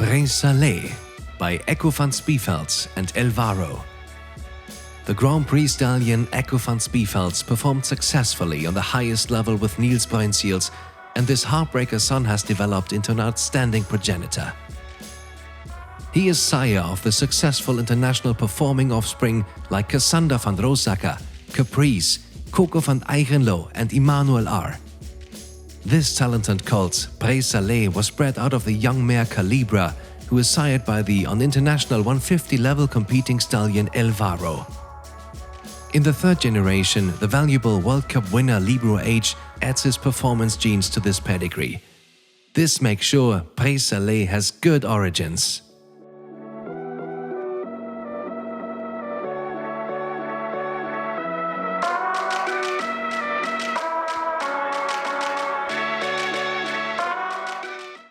Pré Salé by Echo van Spieveld and Elvaro. The Grand Prix stallion Echo van Spieveld performed successfully on the highest level with Niels Bruinseels, and this heartbreaker son has developed into an outstanding progenitor. He is sire of the successful international performing offspring like Cassandra van Roosacker, Caprice, Coco van Eigenlo and Emmanuel R. This talented colt, Pré Salé, was bred out of the young mare Libero, who is sired by the on international 150 level competing stallion Elvaro. In the third generation, the valuable World Cup winner Libero H adds his performance genes to this pedigree. This makes sure Pré Salé has good origins.